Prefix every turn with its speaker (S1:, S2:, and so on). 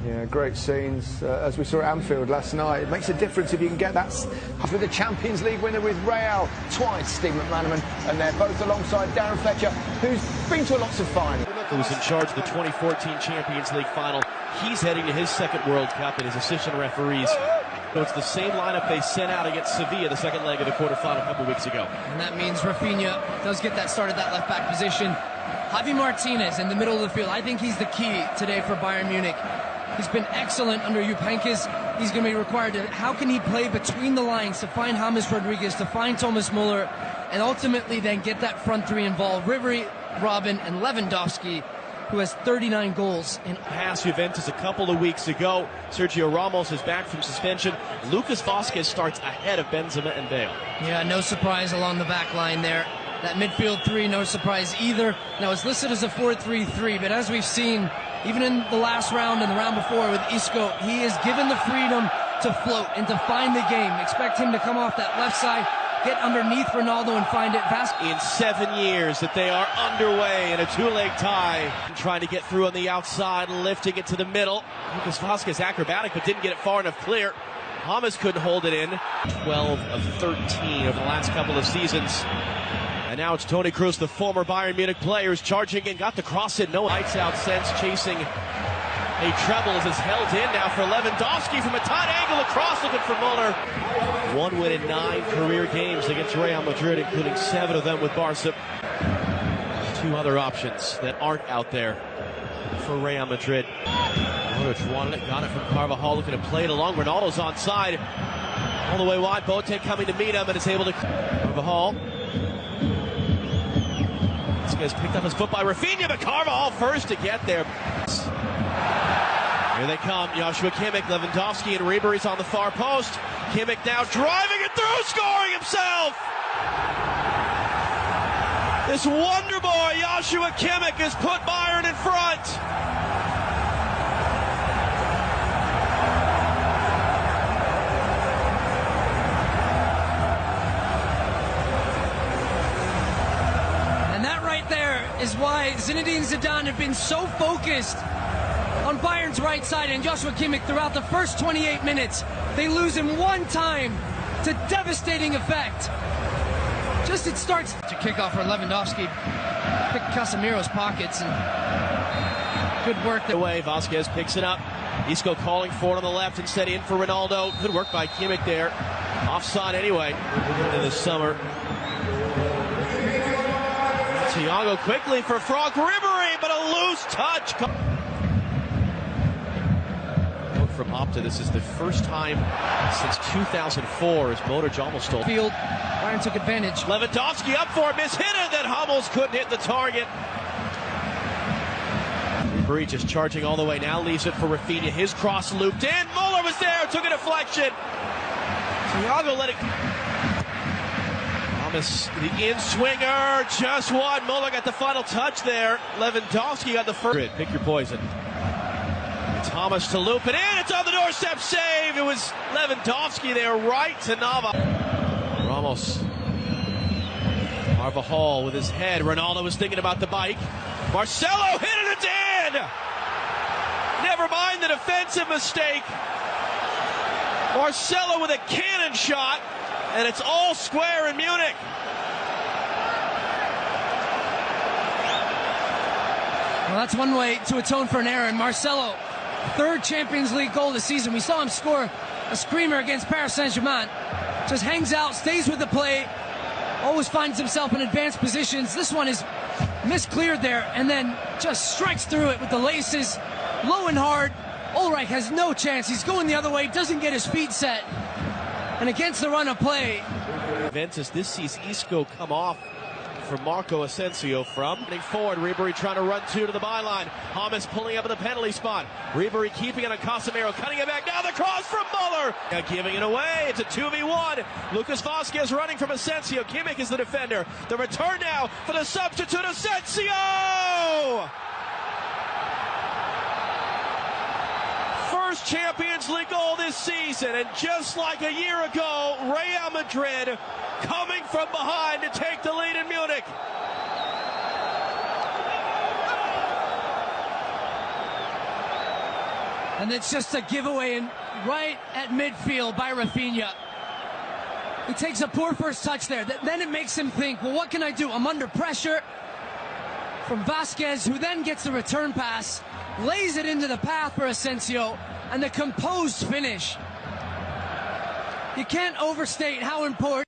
S1: Yeah, great scenes, as we saw at Anfield last night. It makes a difference if you can get that after the Champions League winner with Real, twice Steve McManaman, and they're both alongside Darren Fletcher, who's been to lots of finals.
S2: Who was in charge of the 2014 Champions League final. He's heading to his second World Cup and his assistant referees. So it's the same lineup they sent out against Sevilla the second leg of the quarterfinal a couple weeks ago.
S3: And that means Rafinha does get that start at that left back position. Javi Martinez in the middle of the field. I think he's the key today for Bayern Munich. He's been excellent under Jupp Heynckes. He's going to be required to, how can he play between the lines to find James Rodriguez, to find Thomas Muller, and ultimately then get that front three involved. Ribery, Robben, and Lewandowski, who has 39 goals.
S2: Past Juventus a couple of weeks ago. Sergio Ramos is back from suspension. Lucas Vazquez starts ahead of Benzema and Bale.
S3: Yeah, no surprise along the back line there. That midfield three, no surprise either. Now, it's listed as a 4-3-3, but as we've seen, even in the last round and the round before with Isco, he is given the freedom to float and to find the game. Expect him to come off that left side, get underneath Ronaldo and find it.
S2: In 7 years that they are underway in a two-leg tie. Trying to get through on the outside, lifting it to the middle. Lucas Vazquez acrobatic, but didn't get it far enough clear. James couldn't hold it in. 12 of 13 over the last couple of seasons. And now it's Toni Kroos, the former Bayern Munich player, who's charging in, got the cross in, no lights out sense, chasing a treble as it's held in now for Lewandowski from a tight angle across, looking for Muller. 1 win in 9 career games against Real Madrid, including 7 of them with Barca. 2 other options that aren't out there for Real Madrid. Modric wanted it, got it from Carvajal, looking to play it along. Ronaldo's onside, all the way wide. Boateng coming to meet him and is able to. Carvajal. This guy's picked up his foot by Rafinha, but Carvajal first to get there. Here they come, Joshua Kimmich, Lewandowski, and Ribery's on the far post. Kimmich now driving it through, scoring himself! This wonder boy, Joshua Kimmich, has put Bayern in front.
S3: Is why Zinedine Zidane have been so focused on Bayern's right side and Joshua Kimmich throughout the first 28 minutes. They lose him one time to devastating effect. Just it starts to kick off for Lewandowski. Pick Casemiro's pockets and good work.
S2: Away, Vazquez picks it up. Isco calling for it on the left, instead in for Ronaldo. Good work by Kimmich there. Offside anyway into the summer. Thiago quickly for Franck Ribery, but a loose touch. From Opta, this is the first time since 2004 as Modric almost stole.
S3: Field, Bayern took advantage.
S2: Lewandowski up for it, mishit it, then Hummels couldn't hit the target. Ribery just charging all the way, now leaves it for Rafinha. His cross looped in, Muller was there, took a deflection. Thiago let it. The in-swinger, just one. Muller got the final touch there. Lewandowski got the first. Pick your poison. Thomas to loop it in. It's on the doorstep. Save. It was Lewandowski there, right to Nava. Ramos. Carvajal with his head. Ronaldo was thinking about the bike. Marcelo hit it. It's in. Never mind the defensive mistake. Marcelo with a cannon shot. And it's all square in Munich.
S3: Well, that's one way to atone for an error. And Marcelo, 3rd Champions League goal this season. We saw him score a screamer against Paris Saint-Germain. Just hangs out, stays with the play, always finds himself in advanced positions. This one is miscleared there, and then just strikes through it with the laces, low and hard. Ulreich has no chance. He's going the other way, doesn't get his feet set. And against the run of play.
S2: Juventus, this sees Isco come off for Marco Asensio from. Running forward, Ribery trying to run 2 to the byline. James pulling up in the penalty spot. Ribery keeping it on Casemiro, cutting it back. Now the cross from Muller. Now giving it away. It's a 2v1. Lucas Vazquez running from Asensio. Kimmich is the defender. The return now for the substitute, Asensio! First Champions League goal this season, and just like a year ago, Real Madrid coming from behind to take the lead in Munich.
S3: And it's just a giveaway right at midfield by Rafinha. He takes a poor first touch there. Then it makes him think, well, what can I do? I'm under pressure from Vasquez, who then gets the return pass, lays it into the path for Asensio, and the composed finish. You can't overstate how important